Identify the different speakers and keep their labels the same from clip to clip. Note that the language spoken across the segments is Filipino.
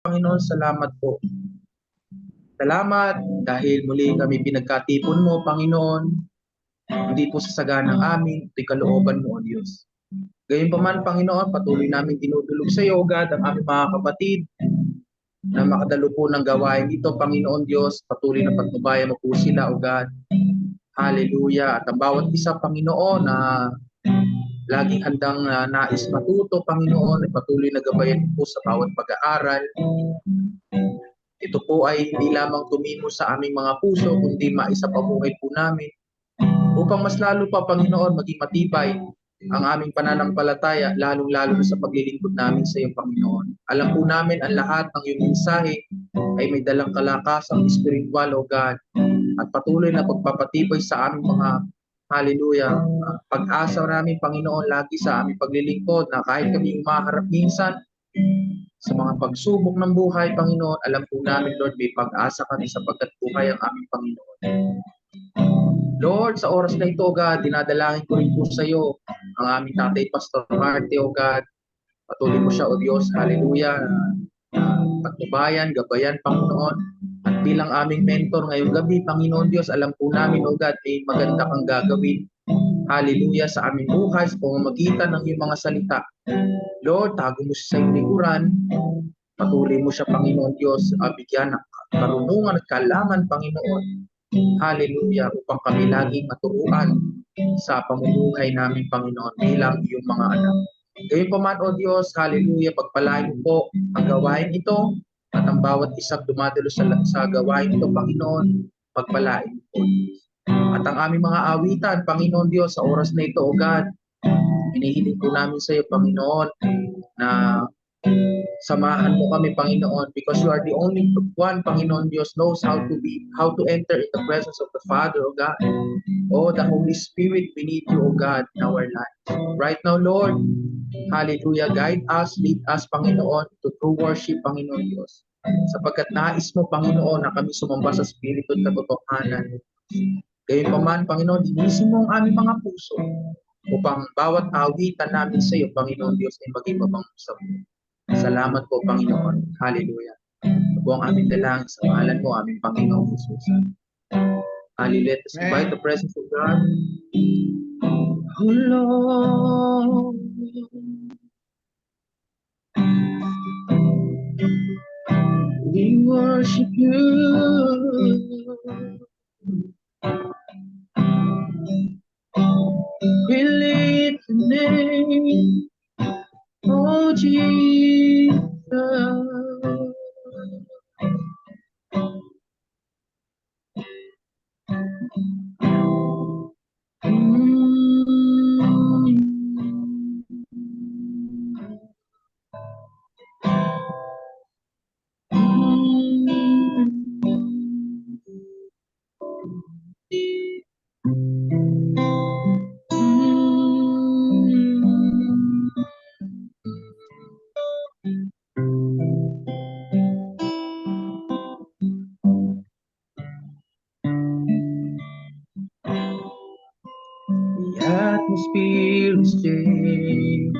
Speaker 1: Panginoon, salamat po. Salamat dahil muli kami pinagkatipon mo, Panginoon. Hindi po sa saganang amin, ito'y kalooban mo, O Diyos. Gayunpaman, Panginoon, patuloy namin tinutulog sa iyo, O God, ang aming mga kapatid na makadalo po ng gawain ito, Panginoon Diyos. Patuloy na patnubayan mo po sila, O God. Hallelujah. At ang bawat isa, Panginoon, na laging handang nais matuto, Panginoon, ay patuloy na gabayan po sa bawat pag-aaral. Ito po ay hindi lamang tumimo sa aming mga puso, kundi maisapabuhay po namin upang mas lalo pa, Panginoon, maging matibay ang aming pananampalataya, lalong-lalo na sa paglilingkod namin sa iyo, Panginoon. Alam po namin ang lahat ng iyong mensahe ay may dalang kalakasang spiritual, O God, at patuloy na pagpapatibay sa aming mga hallelujah, pag-asa namin, Panginoon, lagi sa aming paglilingkod na kahit kami umaharap minsan sa mga pagsubok ng buhay, Panginoon, alam po namin, Lord, may pag-asa kami sapagkat buhay ang aming Panginoon. Lord, sa oras na ito, God, dinadalangin ko rin po sa iyo ang aming tatay, Pastor Marte, O God. Patuloy mo siya, O Diyos, hallelujah, patnubayan, gabayan, Panginoon. At bilang aming mentor ngayong gabi, Panginoon Diyos, alam po namin, O God, may maganda kang gagawin. Hallelujah, sa aming buhay, sa pamamagitan ng iyong mga salita. Lord, tago mo siya sa iyong likuran. Patuloy mo siya, Panginoon Diyos, bigyan ng karunungan at kaalaman, Panginoon. Hallelujah, upang kami laging maturuan sa pamumuhay namin, Panginoon, bilang iyong mga anak. Ngayon pa man, O Diyos, hallelujah, pagpalain mo po ang gawain ito at ang bawat isang dumadalo sa gawain ito, Panginoon, pagpalain mo po. At ang aming mga awitan, Panginoon Diyos, sa oras na ito, O God, hinihiling po namin sa iyo, Panginoon, na samahan mo kami, Panginoon, because you are the only one, Panginoon Diyos, knows how to enter in the presence of the Father, O God. Oh, the Holy Spirit, we need you, O God, in our lives. Right now, Lord, hallelujah, guide us, lead us, Panginoon, to true worship, Panginoon Diyos. Sapagkat nais mo, Panginoon, na kami sumamba sa Espiritu at katotohanan. Gayunpaman, Panginoon, linisin mo ang aming mga puso upang bawat awitan namin sa iyo, Panginoon Diyos, ay maging mabango sa iyo. Salamat po, Panginoon. Hallelujah. Ito po ang aming dalangin sa pangalan mo, aming Panginoon Jesus. Hallelujah. Let us invite the presence of God. Oh Lord, we worship you. We lift the name, oh Jesus. The atmosphere is changed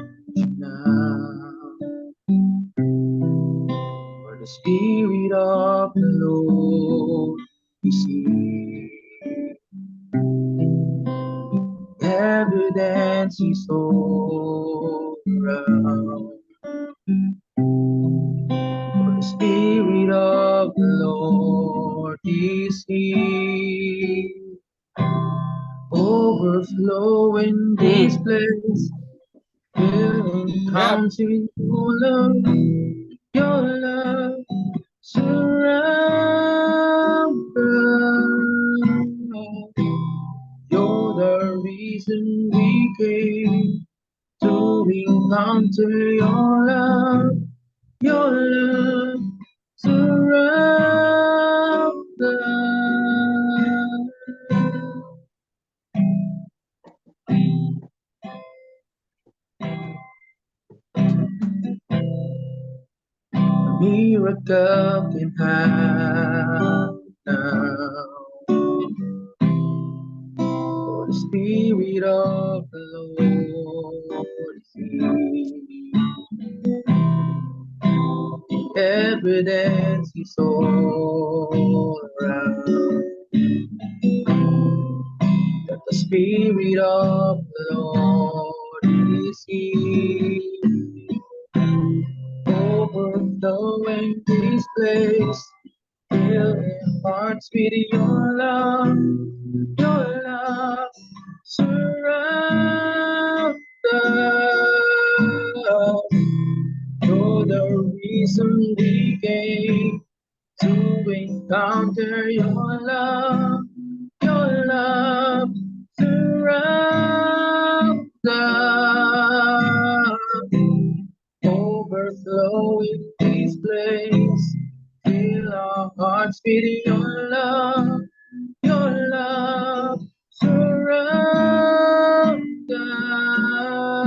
Speaker 1: now, for the Spirit of the Lord is here. Evidence is all around, for the Spirit of the Lord is here. Overflow in this place, encountering your love surround us. You're the reason we came to encounter your love surround us. Miracle can happen now, for the Spirit of the Lord is here. evidence is all around. That the Spirit of the Lord is here, overflowing this place, filling hearts with your love. Your love surrounds us. You're the reason we came to encounter your love. Your love surrounds us. Overflowing this place, fill our hearts with your love. Your love surrounds us.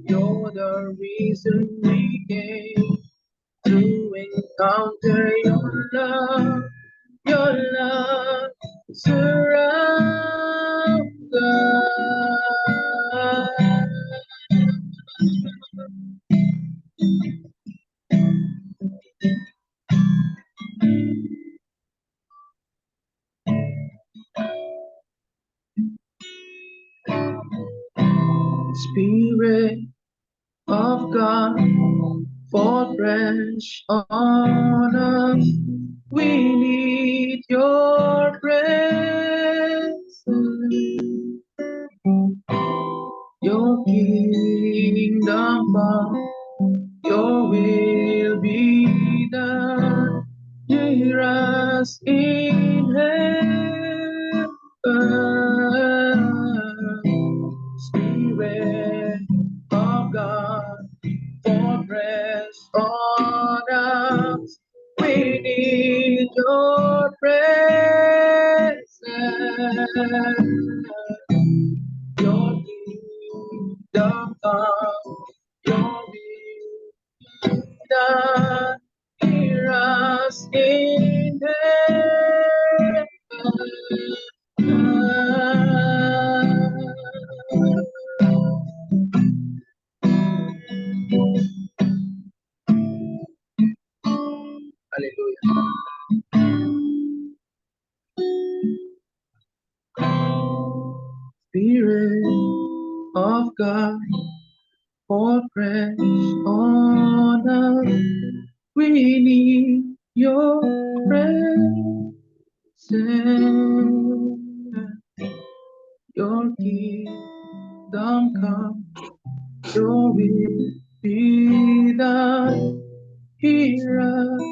Speaker 1: You're the reason we came to encounter your love. Your love surrounds us. Spirit of God, fall fresh on us. We need your presence. Your kingdom come, your will be done. Hear us in heaven. Spirit of God, fall fresh on us. We need your presence. Your kingdom come, your will be done. Hear us in heaven. Hallelujah. Spirit of God, fall fresh on us. We need your presence. Your kingdom come, your will be done. Hear us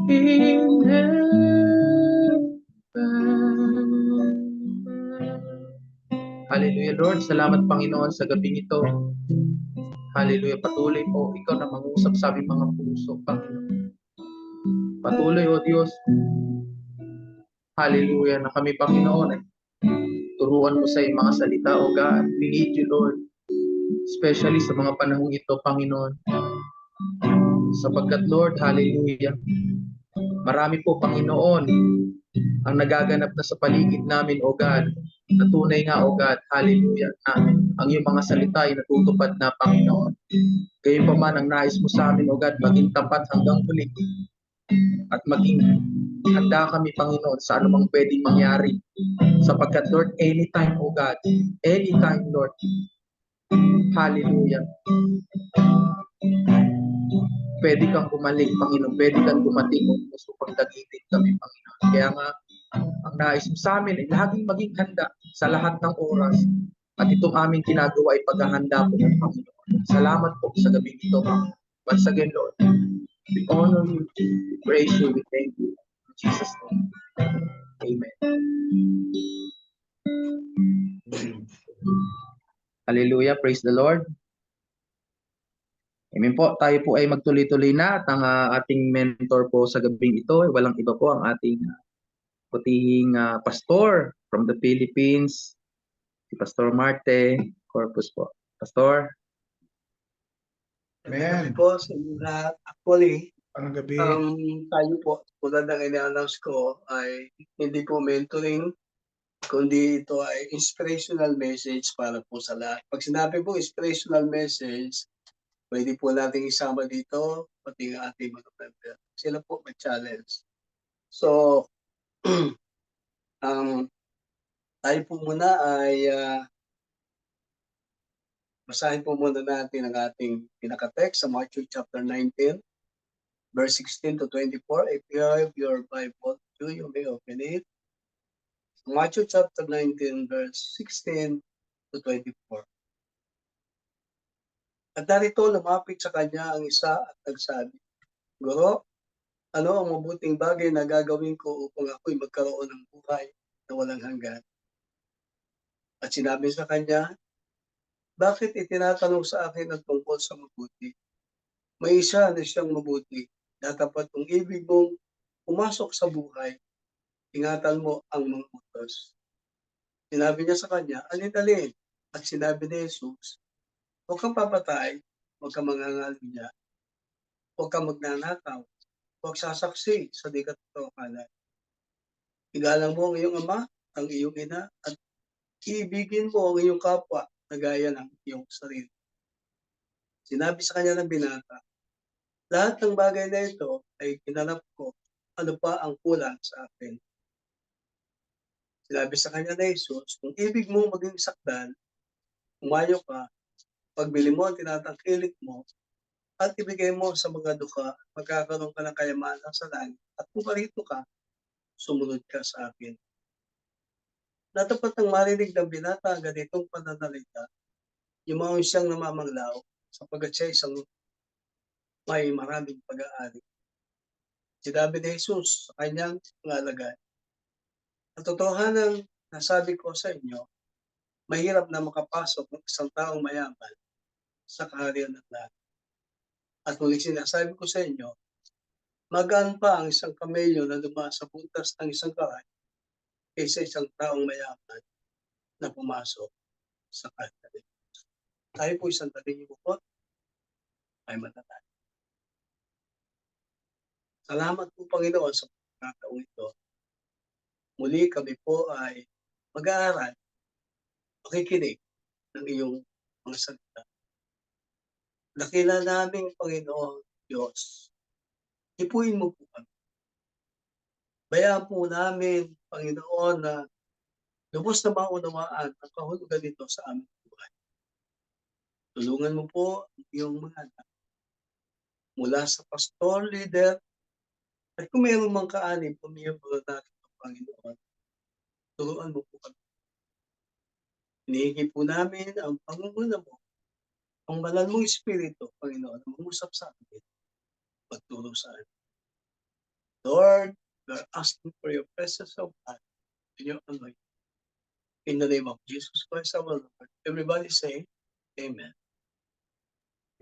Speaker 1: in heaven. Hallelujah, Lord. Salamat, Panginoon, sa gabing ito. Hallelujah. Patuloy po, ikaw na mangusap sa aming mga puso, Panginoon. Patuloy, O Diyos. Hallelujah, na kami, Panginoon, ay turuan mo sa iyong mga salita, O God. We need you, Lord. Especially sa mga panahong ito, Panginoon. Sapagkat, Lord, hallelujah, marami po, Panginoon, ang nagaganap na sa paligid namin, O God. Na tunay nga, O God, hallelujah, na ang iyong mga salita ay natutupad na, Panginoon. Gayon pa man ang nais mo sa amin, O God, maging tapat hanggang huli. At maging handa kami, Panginoon, sa anumang pwedeng mangyari. Sapagkat, Lord, anytime, O God, anytime, Lord, hallelujah, pwede kang bumalik, Panginoon, pwede kang dumating upang dagitin kami, Panginoon. Kaya nga, ang nais mo sa amin ay laging maging handa sa lahat ng oras. At itong aming ginagawa ay paghahanda po ng Panginoon. Salamat po sa gabing ito, Panginoon. Once again, Lord, we honor you, we praise you, we thank you. In Jesus' name, amen. Hallelujah, praise the Lord. Amen po, tayo po ay magtuloy-tuloy na at ang ating mentor po sa gabing ito ay walang iba po ang ating putihing pastor from the Philippines, si Pastor Marte Corpus po. Pastor.
Speaker 2: Amen. Po sa lahat. Actually, tayo po, tulad ng ina-announce ko, ay hindi po mentoring, kundi ito ay inspirational message para po sa lahat. Pag sinabi po inspirational message, pwede po nating isama dito pati ang ating mga member. Sila po mag-challenge. So, tayo po muna ay basahin po muna natin ang ating pinaka-text sa Matthew chapter 19, verse 16 to 24. If you have your Bible, you may open it. Matthew chapter 19, verse 16 to 24. At narito, lumapit sa kanya ang isa at nagsabi, Guro, ano ang mabuting bagay na gagawin ko upang ako'y magkaroon ng buhay na walang hanggan? At sinabi sa kanya, bakit itinatanong sa akin ang tungkol sa mabuti? May isa na siyang mabuti na dapat kung ibig mong pumasok sa buhay, ingatan mo ang mga utos. Sinabi niya sa kanya, alin-alin. At sinabi ni Jesus, huwag kang papatay, huwag kang mangangalunya, huwag kang magnanakaw, huwag sasaksi sa di katotohanan. Igalang mo ang iyong ama, ang iyong ina, at iibigin mo ang iyong kapwa na gaya ng iyong sarili. Sinabi sa kanya ng binata, lahat ng bagay na ito ay kinanap ko, ano pa ang kulang sa akin. Sinabi sa kanya ni Jesus, kung ibig mo maging sakdal, umayo ka, pagbili mo ang tinatangkilik mo, at ibigay mo sa mga duka, magkakaroon ka ng kayamanan sa langit, at kung parito ka, sumunod ka sa akin. Natapat ng marinig ng binata ang ganitong pananalita, yung mga siyang namamanglaw, sapagkat siya isang may maraming pag-aari. Sinabi ni Jesus sa kanyang ngalagay, ang totohanan nasabi ko sa inyo, mahirap na makapasok ng isang taong mayaman sa kaharian ng langit. At muli sinasabi ko sa inyo, magaan pa ang isang kamelyo na dumaan sa butas ng isang karay kaysa isang taong mayaman na pumasok sa kaharian. Tayo po isang taling bukod ay matatag. Salamat po Panginoon sa pagkakataong ito. Muli kami po ay mag-aaral, makikinig ng iyong mga salita. Dakila namin, Panginoon Diyos, ipuin mo po kami. Bayaan po namin, Panginoon, na lubos na maunawaan ang kahulugan nito sa aming buhay. Tulungan mo po ang iyong mga anak mula sa pastor, leader, at kung mayroong mga kaanib, pumiyabalo natin ang Panginoon. Turuan mo po kami. Hinihingi po namin ang pangunguna mo, ang banal mong Espiritu, Panginoon, ang mangusap sa amin, pagturo sa amin. Lord, we are asking for your presence of God in your anointing. In the name of Jesus Christ, our Lord. Everybody say, Amen.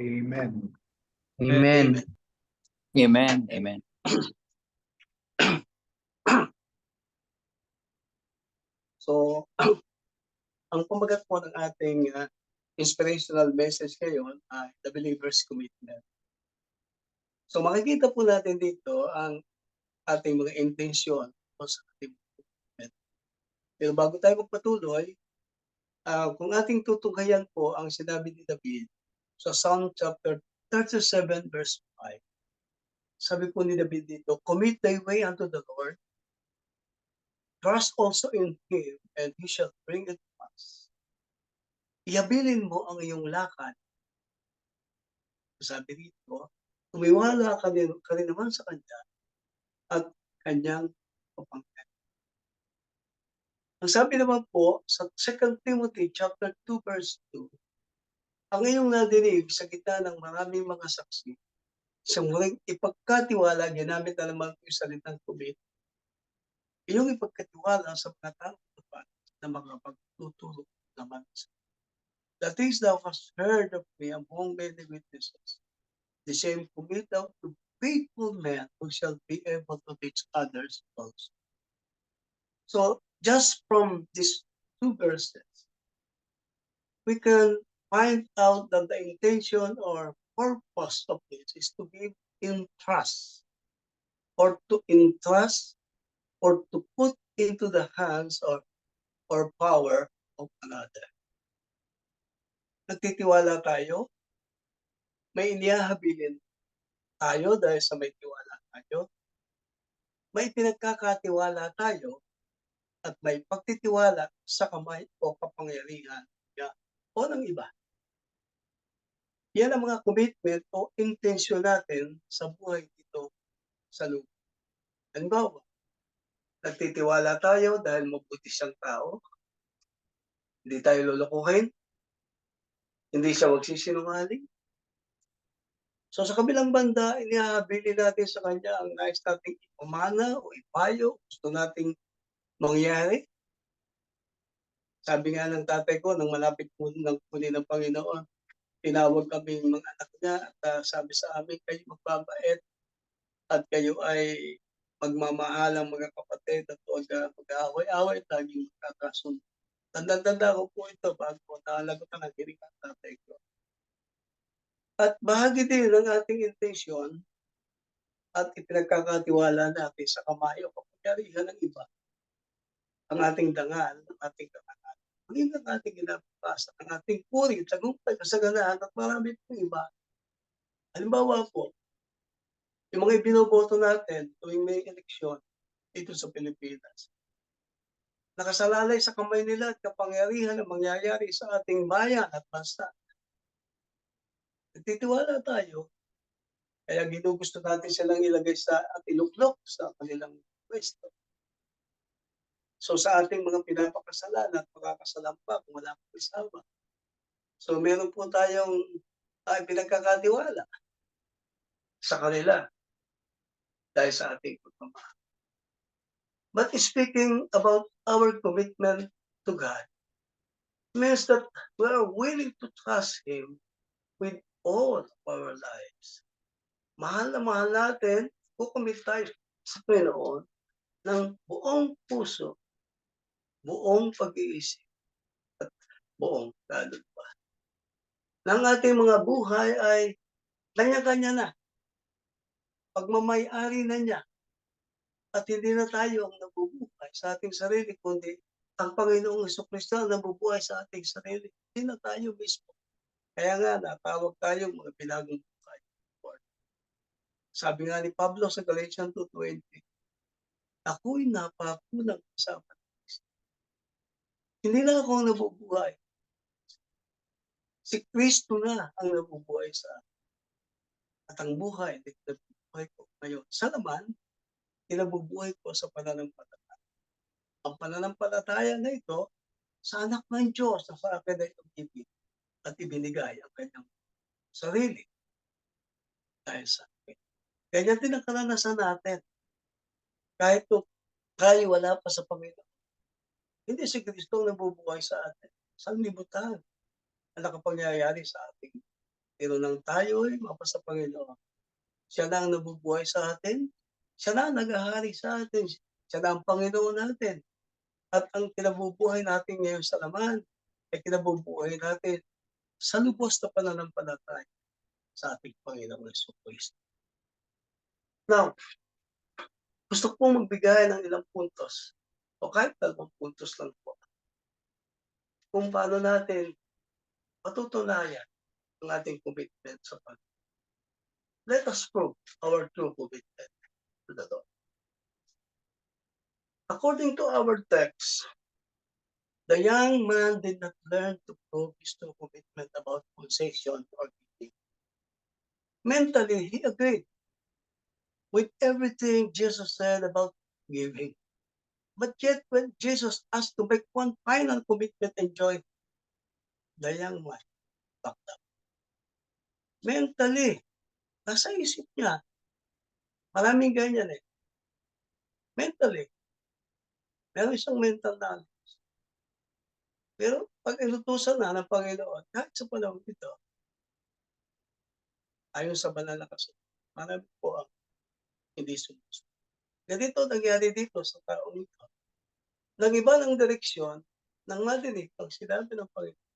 Speaker 3: Amen.
Speaker 1: Amen.
Speaker 4: Amen. Amen.
Speaker 2: So, ang pamagat po ng ating inspirational message ngayon ay The Believer's Commitment. So, makikita po natin dito ang ating mga intensyon sa ating commitment. Pero bago tayo magpatuloy, kung ating tutunghayan po ang sinabi ni David sa Psalm chapter 37 verse 5. Sabi po ni David dito, commit thy way unto the Lord, trust also in Him, and He shall bring it to pass. Ihabilin mo ang iyong lakad. Sabi dito, tumiwala ka rin naman sa Kanya at Kanyang papangkin. Ang sabi naman po sa 2 Timothy chapter 2 verse 2, ang iyong nadinig sa gitna ng maraming mga saksi, sa muling ipagkatiwala, ginamit na naman yung salitang commit, iyong ipagkatiwala sa mga taong tapat na makapagtuturo naman. The things thou hast heard of me among many witnesses, the same commit thou to faithful men who shall be able to teach others also. So, just from these two verses, we can find out that the intention or purpose of this is to give in trust, or to entrust, or to put into the hands or power of another. Nagtitiwala tayo, may inihahabilin. tayo dahil sa may tiwala tayo. May pinagkakatiwala tayo at may pagtitiwala sa kamay o kapangyarihan niya o ng iba. Yan ang mga commitment o intensyon natin sa buhay dito sa lupa. Halimbawa, nagtitiwala tayo dahil mabuti siyang tao. Hindi tayo lolokohin. Hindi siya magsisinungaling. So sa kabilang banda, inihahabili natin sa kanya ang nais nating ipamana o ipayo, gusto nating mangyari. Sabi nga ng tatay ko, nang malapit po ng kunin ng Panginoon, tinawag kami mga anak niya at sabi sa amin, kayo magbabait at kayo ay magmamahalang mga kapatid at huwag mag-away-away at laging magkakasundo. Tanda-tanda ko po ito bago naalagotan ang hiling ng tatay ko. At bahagi din ng ating intensyon at ipinagkakatiwala natin sa kamay o kapangyarihan ng iba ang ating dangal, ang ating katangal, maging ang ating ginapapasa, ang ating puri, tagumpay, kasaganahan at marami pong iba. Halimbawa po, yung mga ibinoboto natin tuwing may eleksyon dito sa Pilipinas, nakasalalay sa kamay nila at kapangyarihan na mangyayari sa ating bayan at bansa. Nagtitiwala tayo, kaya ginugusto natin silang ilagay sa at iluklok sa kanilang pwesto. So sa ating mga pinapakasalan at makakasalampa kung wala pong kasama. So meron po tayong pinagkakatiwala sa kanila dahil sa ating pagmamahal. But speaking about our commitment to God, means that we are willing to trust Him with all of our lives. Mahal na mahal natin, kukumit tayo sa Panginoon ng buong puso, buong pag-iisip, at buong kaluluwa. Ng ating mga buhay ay kanya-kanya na. Pagmamay-ari na niya. At hindi na tayo ang nabubuhay sa ating sarili, kundi ang Panginoong Jesucristo ang nabubuhay sa ating sarili. Hindi na tayo mismo. Kaya nga, natawag tayo mga pinagong buhay. Sabi nga ni Pablo sa Galatians 2:20, ako'y napakulang kasama ng Kristo. Hindi na ako ang nabubuhay. Si Kristo na ang nabubuhay sa akin. At ang buhay, nabubuhay ko ngayon. Sa laman, inabubuhay ko sa pananampalataya. Ang pananampalataya na ito, sa anak ng Diyos na sa akin ay ibig at ibinigay ang kanyang sarili dahil sa akin. Ganyan din ang karanasan natin. Kahit tayo wala pa sa Panginoon, hindi si Kristo ang nabubuhay sa atin. Sanlibutan ang nakapangyayari sa atin. Pero nang tayo ay mapasa Panginoon, siya na ang nabubuhay sa atin, siya na ang naghahari sa atin, siya na ang Panginoon natin. At ang kinabubuhay natin ngayon sa laman, ay kinabubuhay natin sa lubos na pananampalataya sa ating Panginoong Jesucristo. Now, gusto kong magbigay ng ilang puntos o kahit 2 puntos lang po kung paano natin matutunayan ang ating commitment sa Panginoon. Let us prove our true commitment to the Lord. According to our text, the young man did not learn to prove his true commitment about possession or giving. Mentally, he agreed with everything Jesus said about giving. But yet, when Jesus asked to make one final commitment and joy, the young man backed up. Mentally, nasa isip niya, maraming ganyan eh. Mentally, meron isang mental knowledge. Pero pag inutusan na ng Panginoon, kahit sa panahon ito, ayon sa banal na kasulatan, marami po ang hindi sumusunod. Ganito nangyari dito sa taong ito. Nag-iba ng direksyon nang marinig ang sinabi ng Panginoon.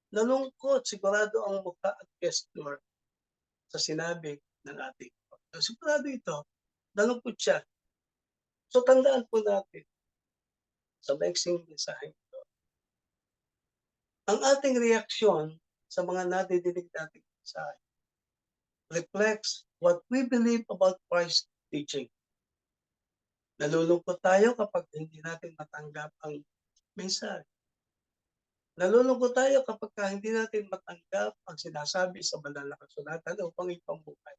Speaker 2: Nalungkot sigurado ang mukha at gesture sa sinabi ng ating Panginoon. Sigurado ito, nalungkot siya. So tandaan po natin sa maiksing mensahe ito, ang ating reaksyon sa mga nadidinig nating mensahe reflects what we believe about Christ's teaching. Nalulungkot tayo kapag hindi natin matanggap ang mensahe. Nalulungkot tayo kapag hindi natin matanggap ang sinasabi sa banal na kasulatan upang ipambuhay.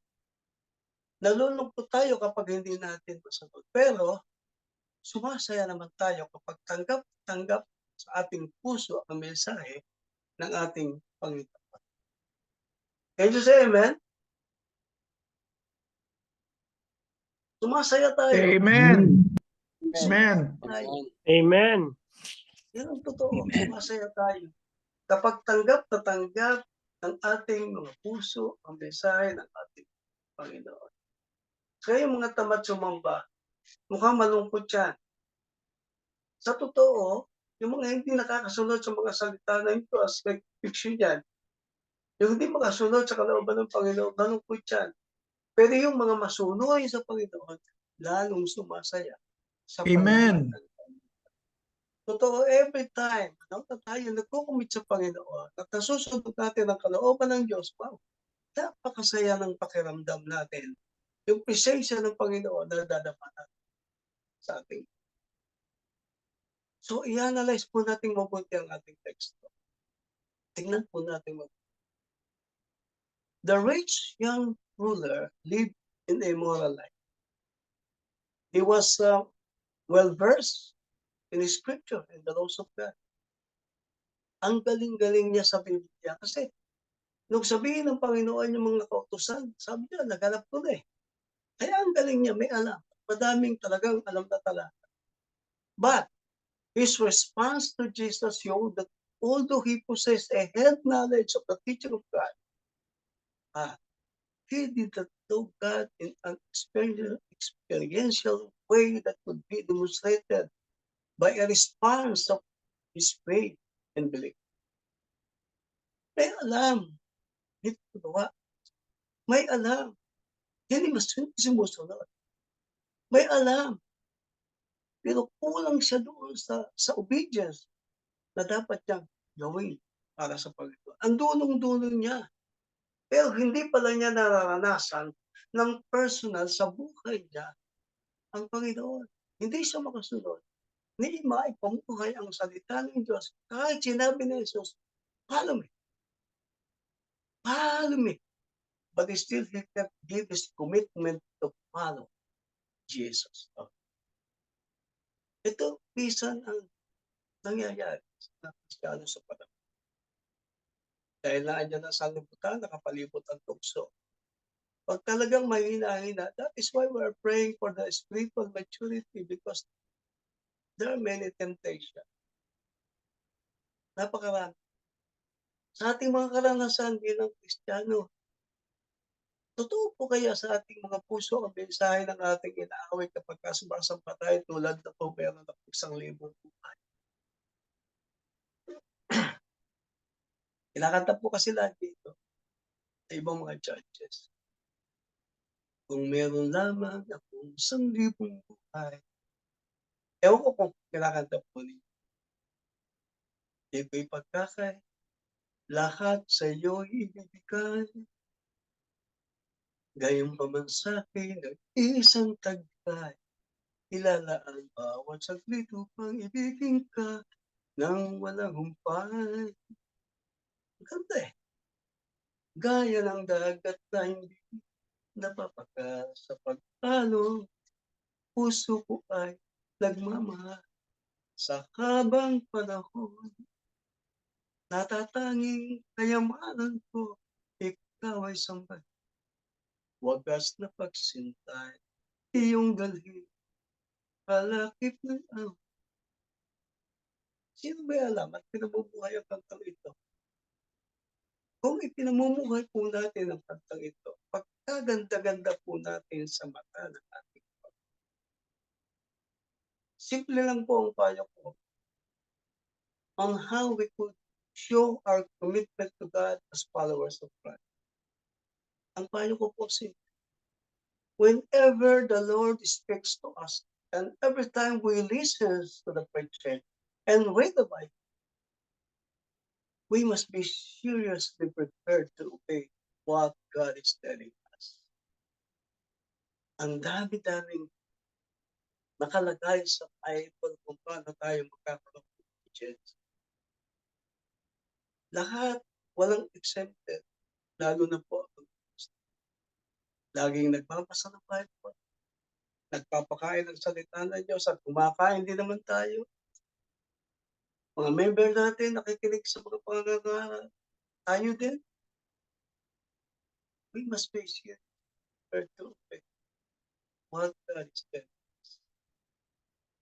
Speaker 2: Nalulungkot tayo kapag hindi natin masagot. Pero, sumasaya naman tayo kapag tanggap sa ating puso ang mensahe ng ating Panginoon. Can you say amen? Sumasaya tayo.
Speaker 3: Amen. Amen.
Speaker 5: Amen.
Speaker 2: Yan ang totoo. Sumasaya tayo. Kapag tanggap na tanggap ng ating mga puso ang mensahe ng ating Panginoon. Kaya yung mga tamad sumamba, mukhang malungkot yan. Sa totoo, yung mga hindi nakakasunod sa mga salita ng Diyos, like fiction yan. Yung hindi makasunod sa kalooban ng Panginoon, malungkot yan. Pero yung mga masunoy sa Panginoon, lalong sumasaya. Sa
Speaker 3: Amen.
Speaker 2: Totoo, every time na tayo nagkukumit sa Panginoon at nasusunod natin ang kalooban ng Diyos, wow, napakasaya ng pakiramdam natin. Yung presensya ng Panginoon na dadama natin sa ating. So, i-analyze po natin mabuti ang ating teksto. Tingnan po natin mabuti. The rich young ruler lived in a moral life. He was well-versed in His scripture and the laws of God. Ang galing-galing niya sa Biblia kasi nung sabihin ng Panginoon yung mga kautusan, sabi niya, naganap ko na eh. Kaya ang galing niya, may alam. Madaming talagang alam na talata. But his response to Jesus showed that although he possessed a head knowledge of the teaching of God, he did not know God in an experiential way that could be demonstrated by a response of his faith and belief. May alam, hindi ko gawa. May alam, hindi sumusunod. May alam, pero kulang siya doon sa obedience na dapat niyang gawin para sa Panginoon. Ang dulong-dulong niya. Pero hindi pala niya nararanasan ng personal sa buhay niya ang Panginoon. Hindi siya makasunod. Hindi maipamuhay ang salita ng Diyos. Kahit sinabi ni Jesus, follow me. Follow me. But still he kept give his commitment to follow Jesus. Ito, pisan ang nangyayari sa Kristiyano sa panahon. Dahil naandyan ang sanlibutan, nakapalibot ang tukso. Pag talagang mahina-hina, that is why we are praying for the spiritual maturity because there are many temptations. Napakarami. Sa ating mga karanasan bilang Kristiyano, totoo po kaya sa ating mga puso ang mensahe ng ating inaaway kapag sumasampa tayo tulad na po meron ng 1,000 buhay. Kinakanta po kasi lahat dito sa ibang mga churches. Kung meron lamang akong 1,000 buhay. Ewan ko kung kinakanta po niyo. Di ko'y pagkakay, lahat sa iyo'y ibibigay. Gayong pa man sa akin ang isang taglay. Ilalaan bawat saglit upang ibigin ka ng walang humpay. Ganda eh. Gaya ng dagat na hindi napapagal sa pagpalo, puso ko ay nagmamahal sa habang panahon. Natatanging kayamanan ko, ikaw ay sambay. Wagas na pagsintay, iyong dalhin, palakip ng araw. Sino ba alam at pinamumuhay ang kantang ito? Kung ipinamumuhay po natin ang kantang ito, pagkaganda-ganda po natin sa mata ng ating Panginoon. Simple lang po ang payo ko on how we could show our commitment to God as followers of Christ. Ang payo ko po simple. Whenever the Lord speaks to us, and every time we listen to the preacher and read the Bible, we must be seriously prepared to obey what God is telling us. ang dami-daming nakalagay sa Bible kung paano tayo magkakaroon ng obedience. Lahat, walang exempted, lalo na po ang laging nagbabasa ng Bible, nagpapakain ng salita ng Diyos at kumakain din naman tayo. Mga member natin nakikinig sa mga pangangaral. Tayo din. We must face it. To what God is telling us.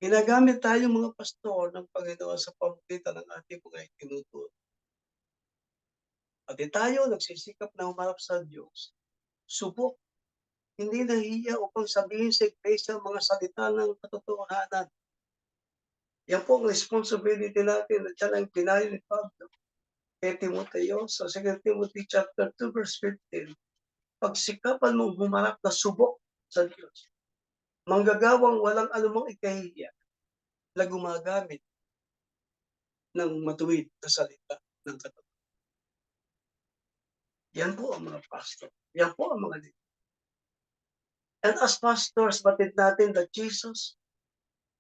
Speaker 2: Ginagamit tayo mga pastor ng Panginoon sa pamamagitan ng ating mga itinuturo. Pati tayo nagsisikap na humarap sa Diyos. Subok. Hindi nahiya upang sabihin sa iglesia mga salita ng katotohanan. Yan po ang responsibility natin at yan ang pinayo ni Pablo kay Timoteo sa 2 Timothy chapter 2 verse 15. Pagsikapan mong humarap na subok sa Diyos. Manggagawang walang anumang ikahiya na gumagamit ng matuwid na salita ng katotohanan. Yan po ang mga pastor. Yan po ang mga leader. And as pastors, batid natin that Jesus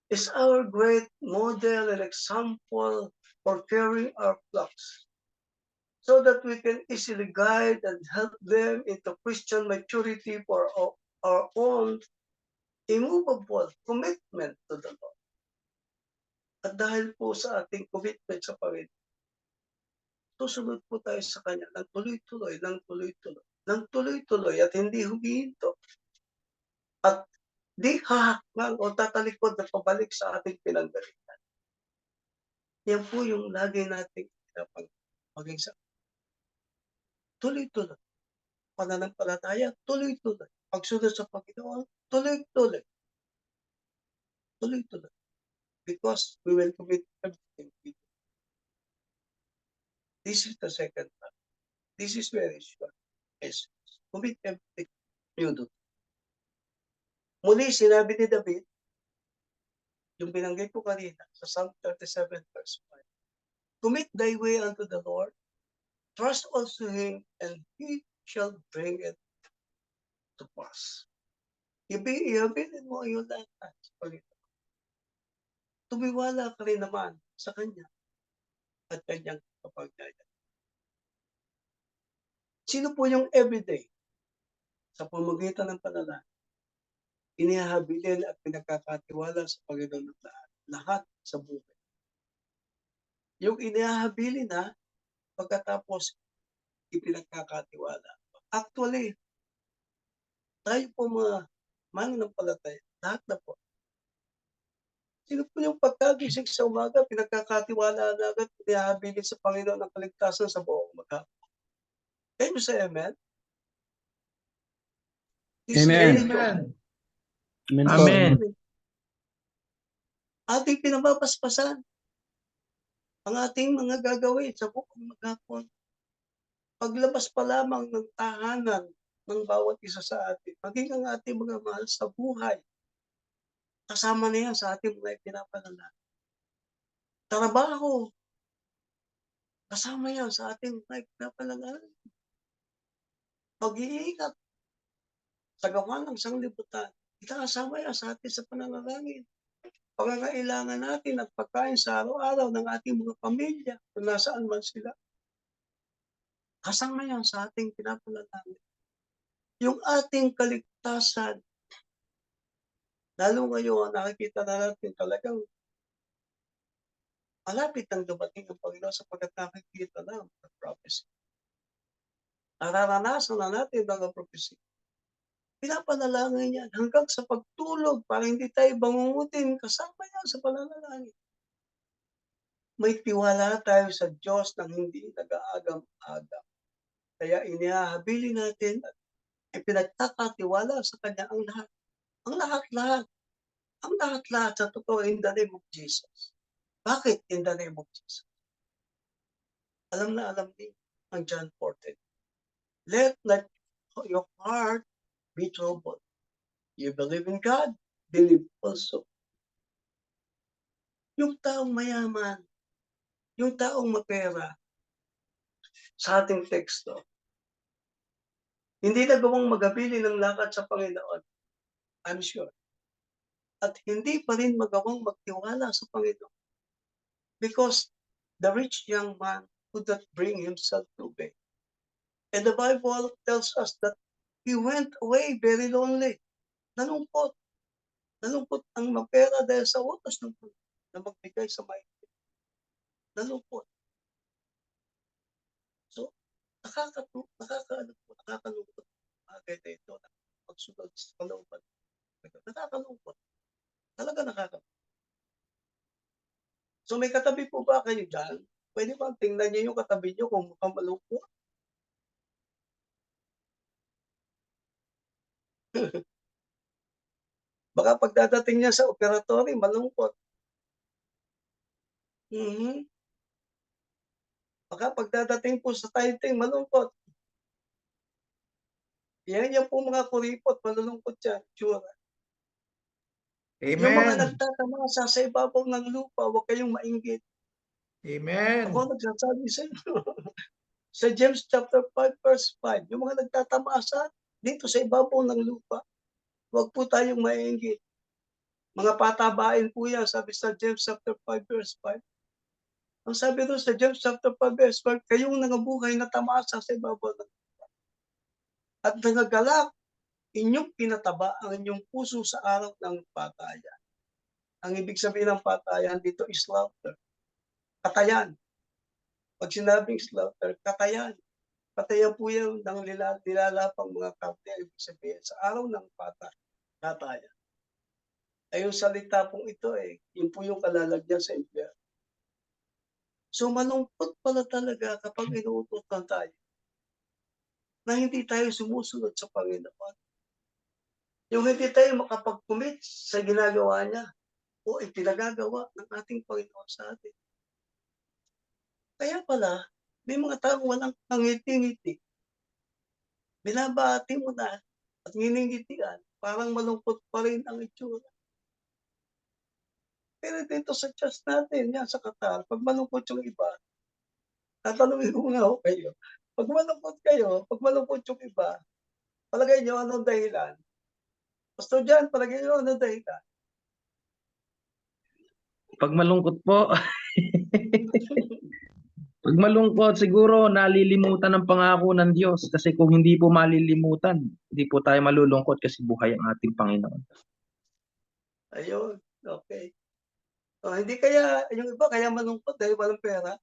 Speaker 2: is our great model and example for caring our flocks so that we can easily guide and help them into Christian maturity for our own immovable commitment to the Lord. At dahil po sa ating commitment sa Panginoon, susunod po tayo sa Kanya ng tuloy-tuloy at hindi humihinto. At di hahakbang o tatalikod na pabalik sa ating pinanggalitan. Yan po yung lagi nating maging sa tuloy-tuloy. Pananampalataya, tuloy-tuloy. Pagsunod sa Panginoon, tuloy-tuloy. Tuloy-tuloy. Because we will commit everything. This is the second part. This is very short. Yes. Commit everything you do. Muli, sinabi ni David, yung binanggit ko kanina sa Psalm 37 verse 5. Commit thy way unto the Lord, trust also Him, and He shall bring it to pass. Ihabilin mo yung lahat sa Panginoon. Tumiwala ka rin naman sa Kanya at Kanyang kapagyayaan. Sino po yung everyday sa pamamagitan ng panalangin? Inihabilin at pinagkakatiwala sa Panginoon ng lahat sa buhay. Yung inihabilin na pagkatapos ipinagkakatiwala. Actually, tayo po mga mananampalataya, lahat na po. Sino po yung pagkagising sa umaga, pinagkakatiwala na agad, inihabilin sa Panginoon ang kaligtasan sa buong maghapon. Can you say amen?
Speaker 3: Amen.
Speaker 4: Amen.
Speaker 3: Amen.
Speaker 2: Ating pinapapaspasan ang ating mga gagawin sa buong maghapon. Paglabas pa lamang ng tahanan ng bawat isa sa atin, maging ang ating mga mahal sa buhay, kasama na yan sa ating mga ipinapanalangin. Trabaho, kasama yan sa ating mga ipinapanalangin. Pag-iingat sa gawa ng sanglibutan, kasama yan sa atin sa pananalangin. Pangangailangan natin at pagkain sa araw-araw ng ating mga pamilya, kung nasaan man sila. Kasama yan sa ating pinapanalangin. Yung ating kaligtasan, lalo ngayon, nakikita na natin talagang malapit ang dumating ang Panginoon sapagkat nakikita na ang prophecy. Nararanasan na natin ang prophecy. Pinapanalangin yan hanggang sa pagtulog para hindi tayo bangungutin, kasama yan sa pananalangin. May tiwala tayo sa Diyos nang hindi nag-aagam-agam. Kaya inihahabili natin at ipinagkakatiwala sa Kanya ang lahat. Ang lahat-lahat. Ang lahat-lahat sa totoo in the name of Jesus. Bakit in the name of Jesus? Alam na alam niyo ang John 14. Let not your heart be troubled. You believe in God, believe also. Yung taong mayaman, yung taong mapera, sa ating teksto, hindi nagawang magabili ng lakad sa Panginoon. I'm sure. At hindi pa rin magawang magtiwala sa Panginoon. Because the rich young man could not bring himself to obey. And the Bible tells us that he went away very lonely. Nalungkot. Nalungkot ang mapera dahil sa utos ng Panginoon na magbigay sa mahirap. Nalungkot. So, nakakalungkot bagay na ito na pagsunod sa kalooban. Nakakalungkot. Talaga nakakalungkot. So may katabi po ba kayo dyan? Pwede ba tingnan niyo yung katabi niyo kung mukhang malungkot? Baka pagdadating niya sa operatory, malungkot. Baka pagdadating po sa tithing, malungkot. Yan po mga kuripot, malulungkot yan. Sure.
Speaker 3: Amen.
Speaker 2: Yung mga nagtatamasa sa ibabaw ng lupa, huwag kayong mainggit.
Speaker 3: Amen.
Speaker 2: Ako nagsasabi sa inyo. Sa James chapter 5 verse 5, yung mga nagtatamasa dito sa ibabaw ng lupa, huwag po tayong mainggit. Mga patabain po yan, sabi sa James chapter 5 verse 5. Ang sabi doon sa James chapter 5 verse 5, kayong nangabuhay na tamasa sa ibabaw ng lupa. At nagagalak, inyong pinataba ang inyong puso sa araw ng patayan. Ang ibig sabihin ng patayan dito is slaughter. Katayan. Pag sinabing slaughter, katayan. Katayan po yan ng nilalapang mga karne, ibig sabihin sa araw ng patayan. Ay yung salita pong ito yun po yung kalalagyan sa impyerno. So malungkot pala talaga kapag inuutosan tayo na hindi tayo sumusunod sa Panginoon. Yung hindi tayo makapag-commit sa ginagawa niya o ipinagagawa ng ating Panginoon sa atin. Kaya pala, may mga taong walang pangiti-ngiti. Binabati mo na at nginingitian, parang malungkot pa rin ang itsura. Pero dito sa church natin, yan sa Qatar, pag malungkot yung iba, tatanungin ko nga ho kayo, pag malungkot yung iba, palagay nyo anong dahilan? Pastor John, palagay nyo anong dahilan?
Speaker 1: Pag malungkot po, pag malungkot siguro nalilimutan ng pangako ng Diyos kasi kung hindi po malilimutan, hindi po tayo malulungkot kasi buhay ang ating Panginoon.
Speaker 2: Ayun, okay. So, hindi kaya, yung iba kaya malungkot dahil walang pera?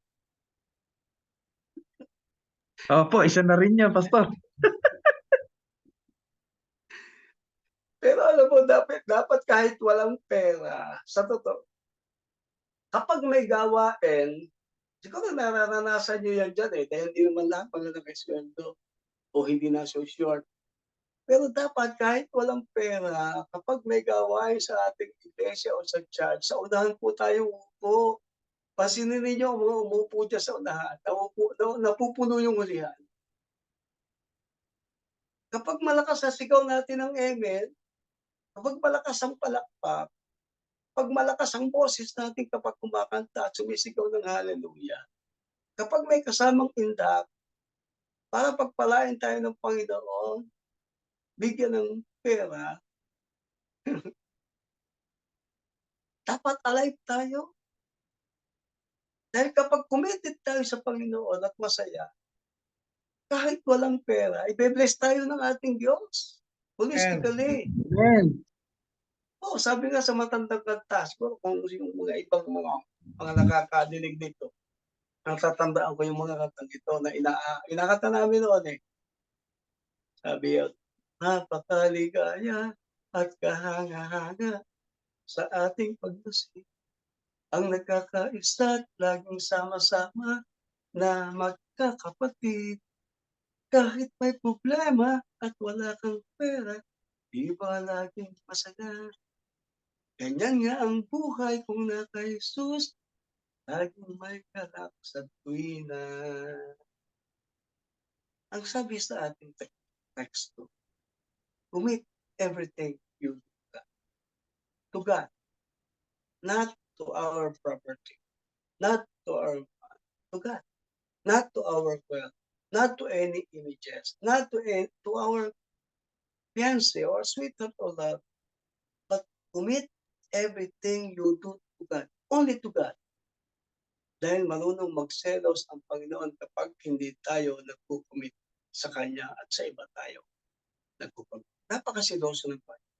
Speaker 1: Opo, isa na rin yan, Pastor.
Speaker 2: Pero alam mo, dapat kahit walang pera, sa totoo, kapag may gawain, siguro nararanasan nyo yan dyan dahil hindi naman lahat mga nag-esweldo o hindi na so short. Pero dapat kahit walang pera, kapag may gawain sa ating iglesia o sa church, sa unahan po tayo upo. Pansinin ninyo, umupo dyan sa unahan, napupuno yung ulihan. Kapag malakas ang sigaw natin ng amen, kapag malakas ang palakpak, pag malakas ang boses natin kapag kumakanta at sumisigaw ng hallelujah, kapag may kasamang indak, para pagpalain tayo ng Panginoon, bigyan ng pera, dapat alive tayo. Dahil kapag committed tayo sa Panginoon at masaya, kahit walang pera, ibe-bless tayo ng ating Diyos. Holistically.
Speaker 1: Amen.
Speaker 2: Oo, sabi nga sa matandang kanta, siguro kung yung mga ibang mga nakakadinig dito, natatandaan ko yung mga kantang ito na inakanta namin noon Sabi yun, napakaligaya at kahanga-hanga sa ating pagdusig. Ang nagkakaisa at laging sama-sama na magkakapatid. Kahit may problema at wala kang pera, di ba laging masaya? Ganyan nga ang buhay kung naka Jesus, laging may kalak sa tuwina. Ang sabi sa ating teksto, commit everything you do to God, not to our property, not to our to God, not to our wealth, not to any images, not to our fiancé or sweetheart or love, Commit everything you do to God. Only to God. Dahil marunong magselos ang Panginoon kapag hindi tayo nagkukumit sa Kanya at sa iba tayo nagkukumit. Napakaseloso ng Panginoon.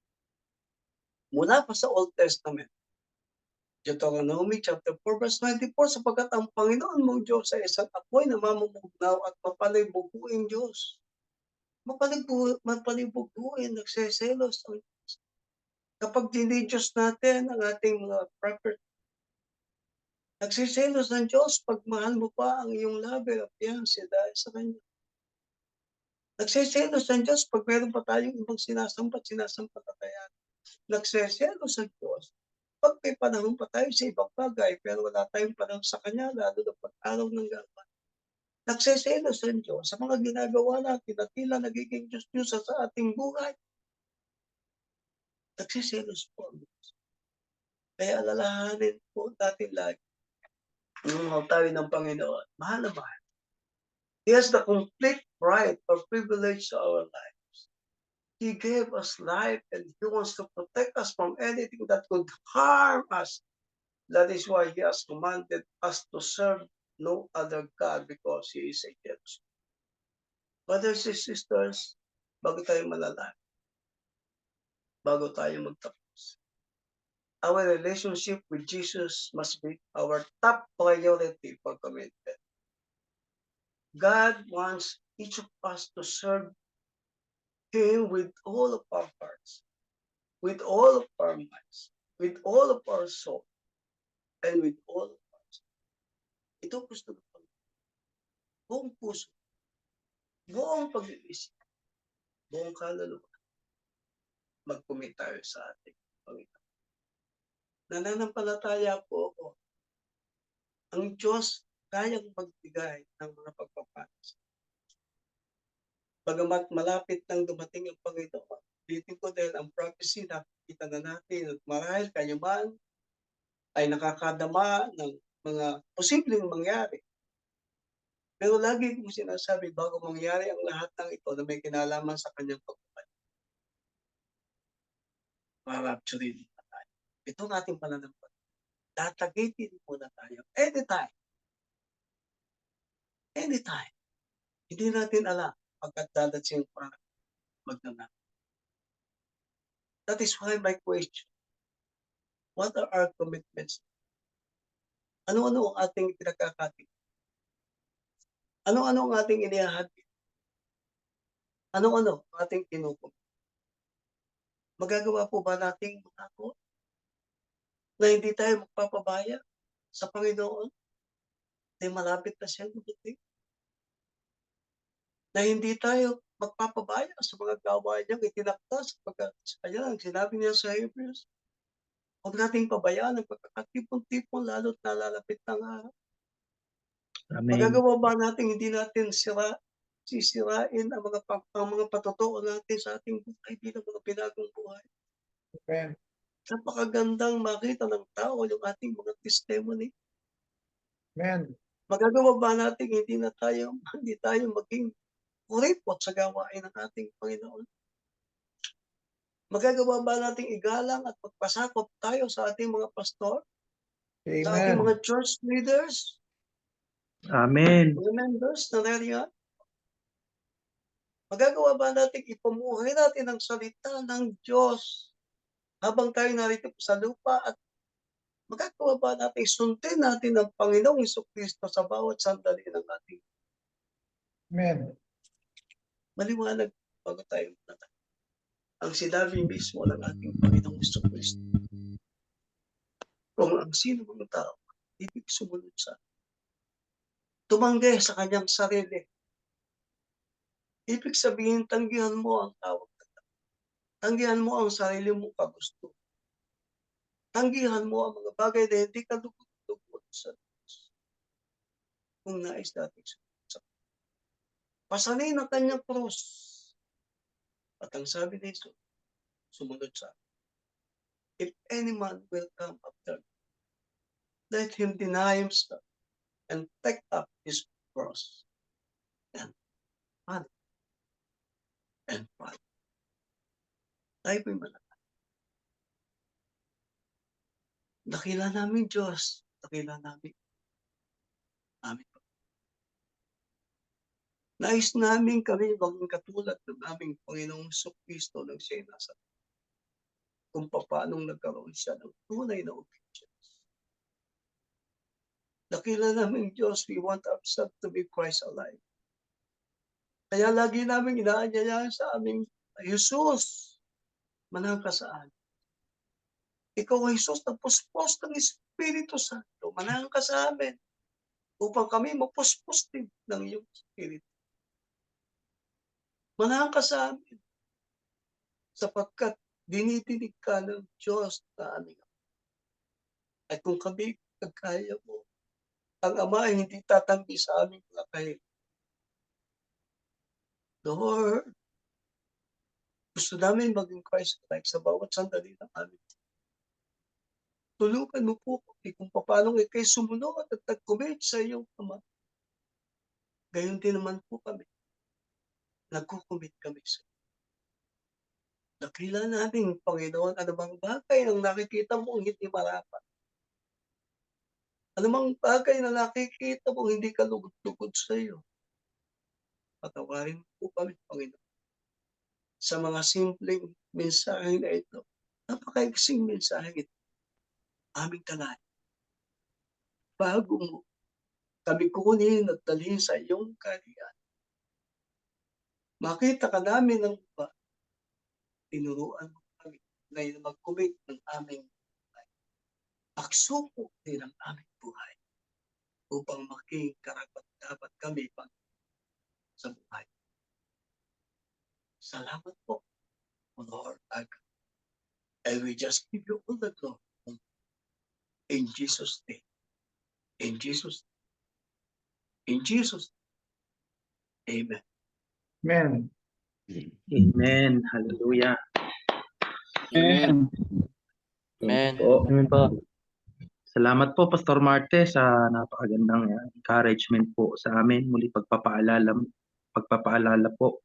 Speaker 2: Mula pa sa Old Testament, Deuteronomy chapter 4 verse 24, sapagkat ang Panginoon mong Diyos ay isang apoy na mamumugnaw at mapalibuguin Diyos. Mapalibuguin, nagseselos ang Diyos. Kapag dinidiyos natin ang ating mga property, nagsiselos ng Diyos pag mahal mo pa ang iyong lover at fiancé dahil sa Kanya. Nagsiselos ng Diyos pag meron pa tayong ibang sinasampatayan. Nagsiselos ang Diyos pag may panahon pa tayo sa ibang bagay pero wala tayong panahon sa Kanya, lalo na pag-araw ng gapan. Nagsiselos ang Diyos sa mga ginagawa natin at tila nagiging Diyos sa ating buhay. Nagsiselos po ang Diyos. Kaya alalahanin po natin lagi nung tayo ng Panginoon, mahal na mahal. He has the complete right or privilege to our lives. He gave us life and He wants to protect us from anything that could harm us. That is why He has commanded us to serve no other God because He is a jealous. Brothers and sisters, bago tayo manalangin, bago tayo magtapos, our relationship with Jesus must be our top priority for commitment. God wants each of us to serve Him with all of our hearts, with all of our minds, with all of our soul, and with all of our soul. Ito gusto ng Panginoon. Buong puso, buong pag-iisip, buong kaluluwa, mag-commit tayo sa ating Panginoon. Nananampalataya po ako. Ang Diyos kayang magbigay ng mga pagpapalas. Bagamat malapit nang dumating ang Panginoon, ulitin ko dahil ang prophecy nakikita na natin at marahil kayo man ay nakakadama ng mga posibleng mangyari. Pero lagi kong sinasabi bago mangyari ang lahat ng ito na may kinalaman sa kanyang pagbabalik. Marapturin na tayo. Ito ang ating pananampalataya. Tatagitin muna tayo. Anytime. Anytime. Hindi natin alam pagkat dadating para magnanap. That is why my question, what are our commitments? Ano-ano ang ating pinagkakating? Ano-ano ang ating inihahati? Ano-ano ang ating kinukom? Magagawa po ba nating ako na hindi tayo magpapabaya sa Panginoon? Na malapit na siya dumating? Na hindi tayo magpapabaya sa mga gawain niyang itinakdas pagkat ayan, sinabi niya sa Hebrews, huwag nating pabayaan ang pagkakatipon-tipon lalo't nalalapit ng araw.
Speaker 4: Amen.
Speaker 2: Magagawa ba natin hindi natin sisirain ang mga patotoo natin sa ating buhay bilang mga pinagong buhay?
Speaker 3: Amen.
Speaker 2: Napakagandang makita ng tao yung ating mga testimony.
Speaker 3: Amen.
Speaker 2: Magagawa ba natin hindi tayo maging kuripot sa gawain ng ating Panginoon? Magagawa ba nating igalang at magpasakop tayo sa ating mga pastor? Sa ating
Speaker 3: Amen.
Speaker 2: mga church leaders?
Speaker 4: Amen.
Speaker 2: Mga members na nariyan? Magagawa ba nating ipamuhay natin ang salita ng Diyos habang tayo narito sa lupa at magagawa ba natin sundin natin ang Panginoong Jesucristo sa bawat sandali ng ating
Speaker 3: Amen.
Speaker 2: maliwanag bago tayo natin. Ang sinabi mismo ng ating Panginoong Jesucristo. Kung ang sino mga tao ibig sumunod sa tumanggi sa kanyang sarili. Ibig sabihin, tanggihan mo ang tawag. Tanggihan mo ang sarili mong kagusto. Tanggihan mo ang mga bagay na hindi ka lugod sa Diyos. Kung nais natin sa pasanin ang kanyang krus. At ang sabi ni Jesus, sumunod sa akin. If any man will come after me, let him deny himself and take up his cross and follow. And follow. Tayo po'y manatag. Dakila namin Diyos. Dakila namin. Amin. Nais namin kami maging katulad ng aming Panginoong Kristo ng siya nasa kung paano nagkaroon siya ng tunay na obedience. Dakila namin Diyos, we want ourselves to be Christ alive. Kaya lagi namin inaanyayahan sa aming Jesus, manang ka sa amin. Ikaw, Jesus, na puspos ng Espiritu Santo, manang ka sa amin upang kami mapuspos din ng iyong Espiritu. Manang ka sa amin sapagkat dinidinig ka ng Diyos na aming Ama. At kung kami nagkaya mo, ang Ama ay hindi tatampi sa aming mga kahit. Lord, gusto namin maging Christ-like sa bawat sandali ng aming. Tulungan mo po kami kung paano ikay sumunod at nag-commit sa iyong Ama. Gayon din naman po kami. Nag-commit kami sa iyo. Dakila namin, Panginoon, anumang bagay ang nakikita mo hindi marapat. Anumang bagay na nakikita mo hindi ka lugod-lugod sa iyo. Patawarin po kami, Panginoon. Sa mga simpleng mensahe na ito, napakaiksing mensahe ito, aming kalahin. Bago mo kami kukunin at dalhin sa iyong kaharian, makita ka namin ng iba, tinuruan mo kami ngayon mag-commit ng aming buhay. Pagsubok din ang aming buhay upang maging karapat-dapat kami sa buhay. Salamat po, O Lord, our God. And we just give you all the glory in Jesus' name. In Jesus' name. In Jesus' name. Amen.
Speaker 3: Amen.
Speaker 4: Amen. Hallelujah.
Speaker 5: Amen.
Speaker 4: Amen po.
Speaker 5: Amen po.
Speaker 4: Salamat po, Pastor Marte, sa napakagandang encouragement po sa amin. Muli pagpapaalala po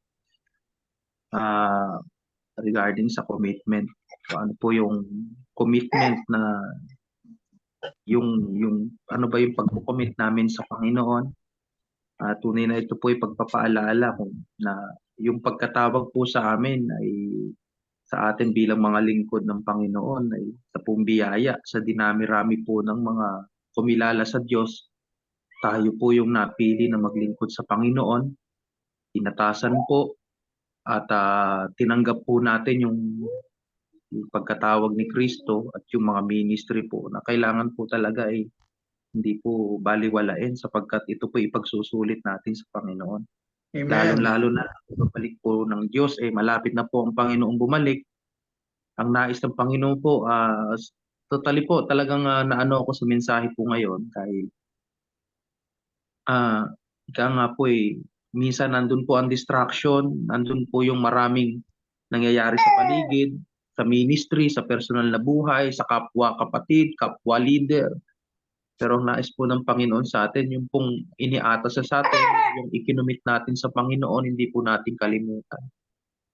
Speaker 4: regarding sa commitment. So, ano po yung commitment na yung ano ba yung pagko-commit namin sa Panginoon? Tunay na ito po ay pagpapaalala kung na yung pagkatawag po sa amin ay sa atin bilang mga lingkod ng Panginoon ay sa pong biyaya, sa dinami-rami po ng mga kumilala sa Diyos. Tayo po yung napili na maglingkod sa Panginoon. Tinatasan po at tinanggap po natin yung pagkatawag ni Kristo at yung mga ministry po na kailangan po talaga ay hindi po baliwalain sapagkat ito po ipagsusulit natin sa Panginoon.
Speaker 3: Amen.
Speaker 4: Lalo-lalo na pagbalik po ng Diyos, malapit na po ang Panginoong bumalik. Ang nais ng Panginoon po, totally po, talagang naano ako sa mensahe po ngayon dahil ika nga po minsan nandun po ang distraction, nandun po yung maraming nangyayari sa paligid, sa ministry, sa personal na buhay, sa kapwa kapatid, kapwa leader. Pero ang nais po ng Panginoon sa atin, yung pong iniatas sa atin, yung ikinumit natin sa Panginoon, hindi po natin kalimutan.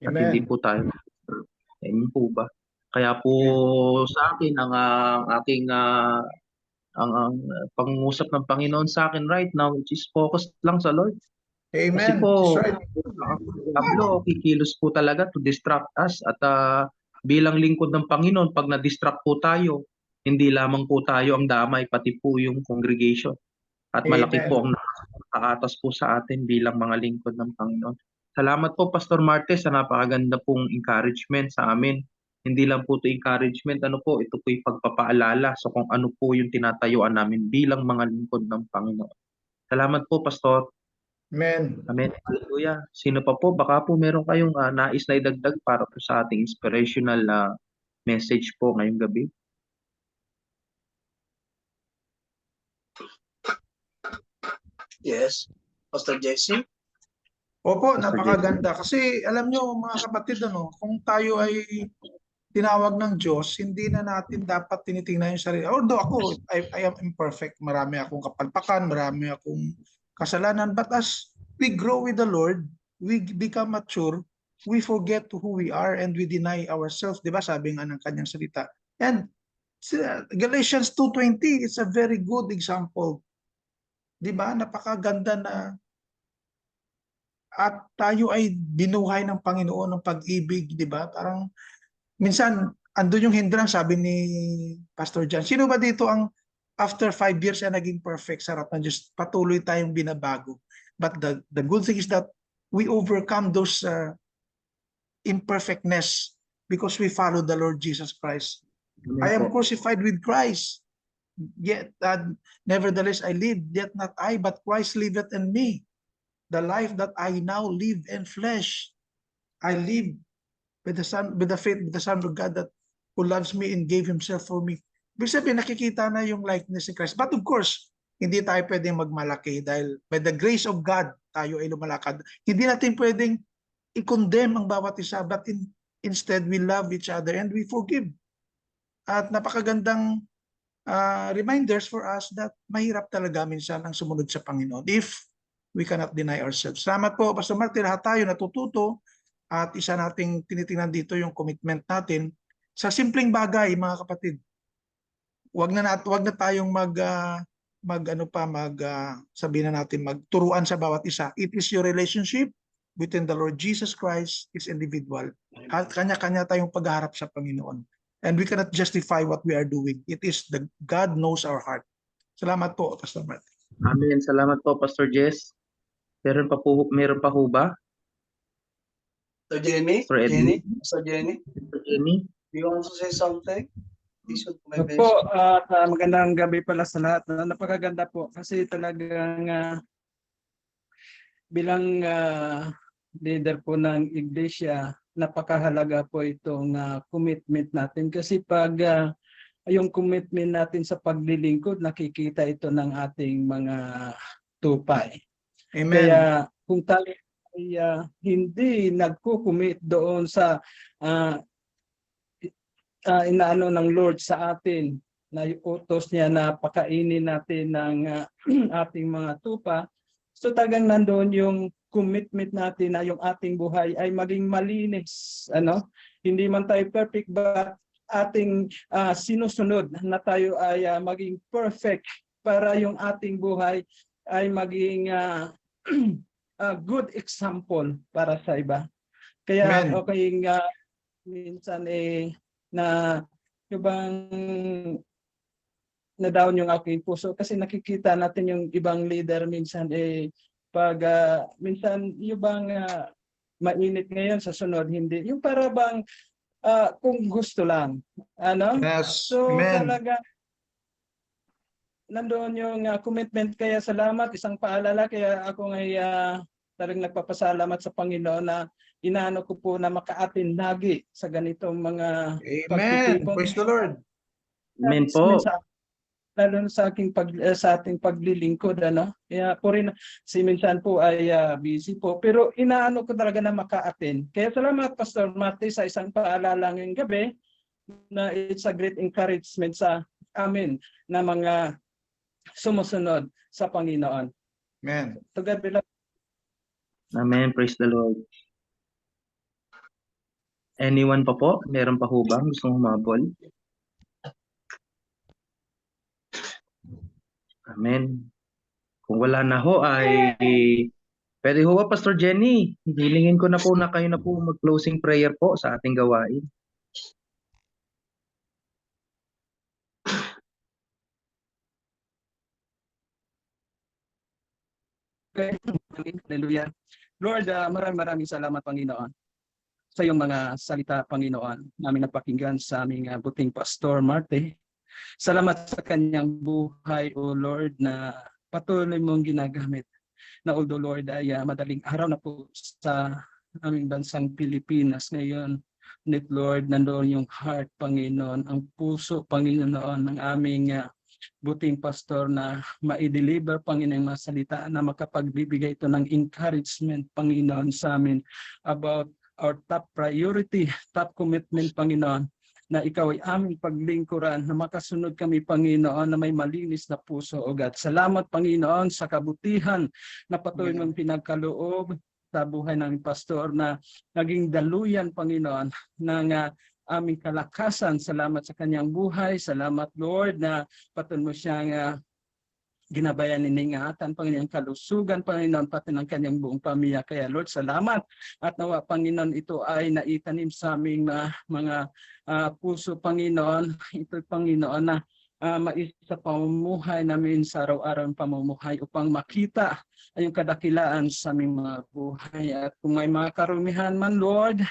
Speaker 4: At hindi
Speaker 3: Amen.
Speaker 4: po tayo. Ayun po ba? Kaya po sa akin, ang aking ang pangungusap ng Panginoon sa akin right now, which is focus lang sa Lord. Kasi
Speaker 3: Amen.
Speaker 4: po,
Speaker 3: That's right.
Speaker 4: Pablo, kikilos po talaga to distract us at bilang lingkod ng Panginoon, pag na-distract po tayo, hindi lamang po tayo ang damay, pati po yung congregation. At malaki
Speaker 3: Amen.
Speaker 4: po ang nakaatas po sa atin bilang mga lingkod ng Panginoon. Salamat po, Pastor Marte, sa napakaganda pong encouragement sa amin. Hindi lang po ito encouragement, ito po yung pagpapaalala sa kung ano po yung tinatayuan namin bilang mga lingkod ng Panginoon. Salamat po, Pastor.
Speaker 3: Amen.
Speaker 4: Amen. Hallelujah. Sino pa po? Baka po meron kayong nais na idagdag para po sa ating inspirational message po ngayong gabi.
Speaker 2: Yes. Pastor Jesse?
Speaker 3: Opo,
Speaker 4: Pastor
Speaker 3: napakaganda. Kasi alam nyo mga kapatid, kung tayo ay tinawag ng Diyos, hindi na natin dapat tinitingnan yung sarili. Although ako, I am imperfect. Marami akong kapalpakan, marami akong kasalanan. But as we grow with the Lord, we become mature, we forget who we are and we deny ourselves. Diba? Sabi nga ng kanyang salita. And Galatians 2:20 is a very good example. Di ba? Napakaganda na at tayo ay binuhay ng Panginoon ng pag-ibig, di ba? Parang minsan andun yung hindrance, sabi ni Pastor John. Sino ba dito ang after 5 years ay naging perfect sa harap ng Diyos? Patuloy tayong binabago. But the good thing is that we overcome those imperfectness because we follow the Lord Jesus Christ. I am crucified with Christ. Yet, nevertheless, I live, yet not I, but Christ liveth in me. The life that I now live in flesh, I live with the faith of the Son of God that who loves me and gave Himself for me. Ibig sabihin, nakikita na yung likeness ni Christ. But of course, hindi tayo pwedeng magmalaki dahil by the grace of God, tayo ay lumalakad. Hindi natin pwedeng i-condemn ang bawat isa, but instead, we love each other and we forgive. At napakagandang reminders for us that mahirap talaga minsan ang sumunod sa Panginoon if we cannot deny ourselves. Salamat po, Pastor Mark. Lahat tayo natututo at isa nating tinitingnan dito yung commitment natin sa simpleng bagay, mga kapatid. Wag na tayong sabihin na natin magturuan sa bawat isa. It is your relationship within the Lord Jesus Christ is individual. At kanya-kanya tayong pagharap sa Panginoon. And we cannot justify what we are doing. It is the God knows our heart. Salamat po, Pastor Mark.
Speaker 4: Amen. Salamat po, Pastor Jess. Meron pa ho ba?
Speaker 2: So Jenny,
Speaker 4: Pastor Edwin? Pastor Jenny?
Speaker 2: do you want to say something?
Speaker 5: Po, magandang gabi pala sa lahat. Napakaganda po kasi talagang bilang leader po ng iglesia, napakahalaga po itong commitment natin kasi pag yung commitment natin sa paglilingkod, nakikita ito ng ating mga tupay.
Speaker 3: Amen.
Speaker 5: Kaya kung tayo ay hindi nagko-commit doon sa inaano ng Lord sa atin, na utos niya na pakainin natin ng ating mga tupa, so tagang nandoon yung commitment natin na yung ating buhay ay maging malinis. Hindi man tayo perfect, but ating sinusunod na tayo ay maging perfect para yung ating buhay ay maging good example para sa iba. Kaya
Speaker 3: Amen.
Speaker 5: okay minsan na ibang na-down yung aking puso kasi nakikita natin yung ibang leader minsan pag minsan yung bang mainit ngayon sa sunod hindi yung para bang kung gusto lang
Speaker 3: Yes.
Speaker 5: so
Speaker 3: Amen.
Speaker 5: talaga nandoon yung commitment. Kaya salamat, isang paalala, kaya ako ay talagang nagpapasalamat sa Panginoon na inaano ko po na maka-attend lagi sa ganitong mga
Speaker 3: Amen. Praise the Lord.
Speaker 4: Amen po.
Speaker 5: Lalo sa ating paglilingkod, Kaya po rin si minsan po ay busy po, pero inaano ko talaga na maka-attend. Kaya salamat Pastor Marty sa isang paalala ngayong gabi na it's a great encouragement sa amin na mga sumusunod sa Panginoon.
Speaker 3: Amen.
Speaker 5: To God be love.
Speaker 4: Amen. Praise the Lord. Anyone pa po? Meron pa ho ba gustong humabol? Amen. Kung wala na ho ay pwede ho ba, Pastor Jenny? Hilingin ko na po na kayo na po mag-closing prayer po sa ating gawain.
Speaker 5: Okay. Hallelujah. Lord, maraming salamat Panginoon sa iyong mga salita, Panginoon, namin napakinggan sa aming buting Pastor Marty. Salamat sa kanyang buhay, O Lord, na patuloy mong ginagamit. Na although Lord ay madaling araw na po sa aming bansang Pilipinas ngayon, ngunit Lord, nandoon yung heart, Panginoon, ang puso, Panginoon, ng aming buting pastor na ma-deliver, Panginoon, mga salita na makapagbibigay ito ng encouragement, Panginoon, sa amin about our top priority, top commitment, Panginoon, na ikaw ay aming paglingkuran, na makasunod kami, Panginoon, na may malinis na puso, O God. Salamat, Panginoon, sa kabutihan na patuloy mong pinagkaloob sa buhay ng pastor na naging daluyan, Panginoon, ng aming kalakasan. Salamat sa kanyang buhay. Salamat, Lord, na patuloy mo siyang ginabayan iningatan, Panginoon, kalusugan, Panginoon, pati ng kanyang buong pamilya. Kaya Lord, salamat. At nawa, Panginoon, ito ay naitanim sa aming mga puso, Panginoon. Ito, Panginoon, na mais sa pamumuhay namin sa araw-araw ng pamumuhay upang makita ay yung kadakilaan sa aming mga buhay. At kung may mga karumihan man, Lord,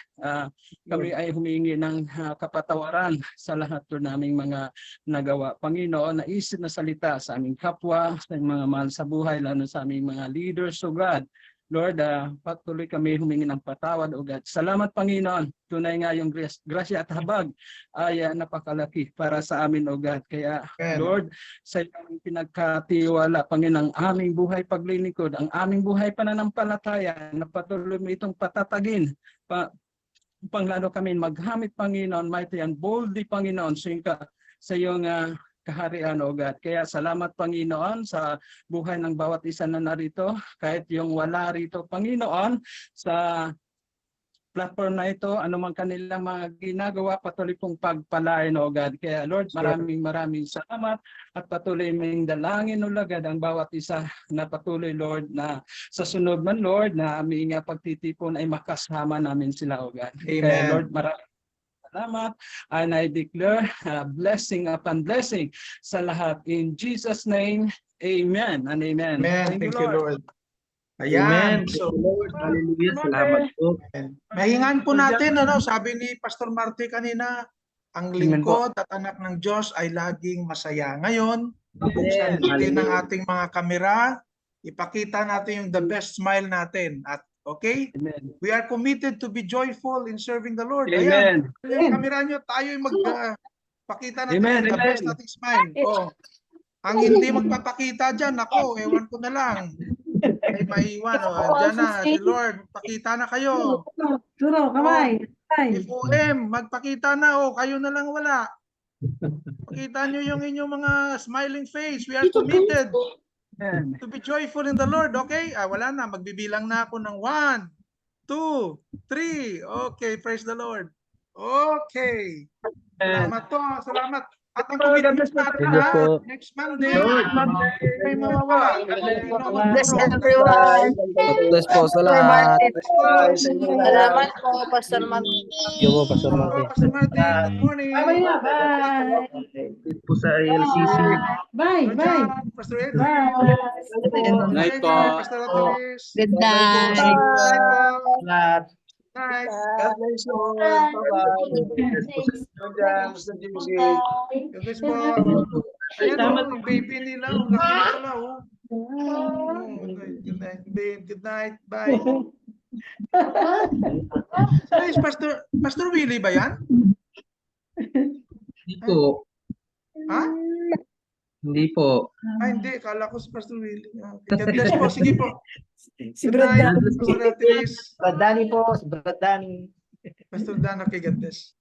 Speaker 5: kami ay humingi ng kapatawaran sa lahat po naming mga nagawa. Panginoon, naisip na salita sa aming kapwa, sa mga mahal sa buhay, lalo sa aming mga leaders, so God. Lord, patuloy kami humingi ng patawad, O God. Salamat, Panginoon. Tunay nga yung grasya at habag ay napakalaki para sa amin, O God. Kaya, Lord, sa iyong pinagkatiwala, Panginoon, ang aming buhay paglilingkod, ang aming buhay pananampalataya, na patuloy mo itong patatagin, panglalo kami maghamit, Panginoon, mighty and boldly, Panginoon, sa iyong kaharian, O God. Kaya salamat, Panginoon, sa buhay ng bawat isa na narito, kahit yung wala rito, Panginoon, sa platform na ito, anumang kanilang mga ginagawa, patuloy pong pagpalain, O God. Kaya Lord, maraming salamat at patuloy mong dalangin, O Lord, ang bawat isa na patuloy, Lord, na sa sunod man, Lord, na aming pagtitipon ay makasama namin sila, O God.
Speaker 3: Amen.
Speaker 5: Kaya Lord, maraming salamat, and I declare blessing upon blessing sa lahat. In Jesus' name, amen and amen.
Speaker 3: Amen. Thank you, Lord. Ayan.
Speaker 4: Amen.
Speaker 3: So,
Speaker 4: Lord, hallelujah. Salamat po.
Speaker 3: mahingan po natin, sabi ni Pastor Marty kanina, ang lingkod at anak ng Diyos ay laging masaya. Ngayon, buksan natin ang ating mga kamera, ipakita natin yung the best smile natin. At okay?
Speaker 5: Amen.
Speaker 3: We are committed to be joyful in serving the Lord.
Speaker 5: Amen.
Speaker 3: Ayan. Yung kamera nyo, tayo yung pakita natin
Speaker 5: Amen.
Speaker 3: the
Speaker 5: Amen.
Speaker 3: best nating smile. Oh. Ang hindi magpapakita dyan, ako, ewan ko na lang. Ay maiwan, Diyan na, si Lord, pakita na kayo.
Speaker 6: Turo, kamay.
Speaker 3: FOM, magpakita na, kayo na lang wala. Pakita nyo yung inyong mga smiling face. We are committed
Speaker 5: Amen.
Speaker 3: to be joyful in the Lord, okay? Wala na, magbibilang na ako ng 1, 2, 3. Okay, praise the Lord. Okay. Salamat po, salamat. At ang commitment natin next Monday, may mawawala.
Speaker 6: Bless everyone.
Speaker 7: Bless po sa lahat.
Speaker 6: Salamat po, Pastor Marty.
Speaker 7: Thank you po, Pastor Marty.
Speaker 3: Pastor Marty, good morning.
Speaker 6: Bye.
Speaker 4: Po sa ALCC.
Speaker 6: Bye.
Speaker 3: Good
Speaker 6: Bye.
Speaker 3: job, Pastor Ed.
Speaker 6: Bye.
Speaker 7: Night po.
Speaker 3: Pastor Atilis.
Speaker 6: Good night.
Speaker 3: Night po.
Speaker 7: Lahat.
Speaker 3: Night.
Speaker 2: God bless you all. Bye-bye. Pastor JC.
Speaker 3: God bless po. Ayan yung baby nila. Ang laki na pala, Good night, babe. Good night. Bye. So, is Pastor Willie ba yan?
Speaker 4: Hindi po.
Speaker 3: Ha?
Speaker 4: Hindi po.
Speaker 3: Hindi. Kala ko si Pastor Willie. Okay. God bless po. Sige po.
Speaker 7: Si
Speaker 3: Good
Speaker 7: Brad
Speaker 3: night,
Speaker 7: Dan.
Speaker 3: Pastor Atilis.
Speaker 7: Brad Danny po. Si Brad Danny.
Speaker 3: Pastor Dan, okay, God bless.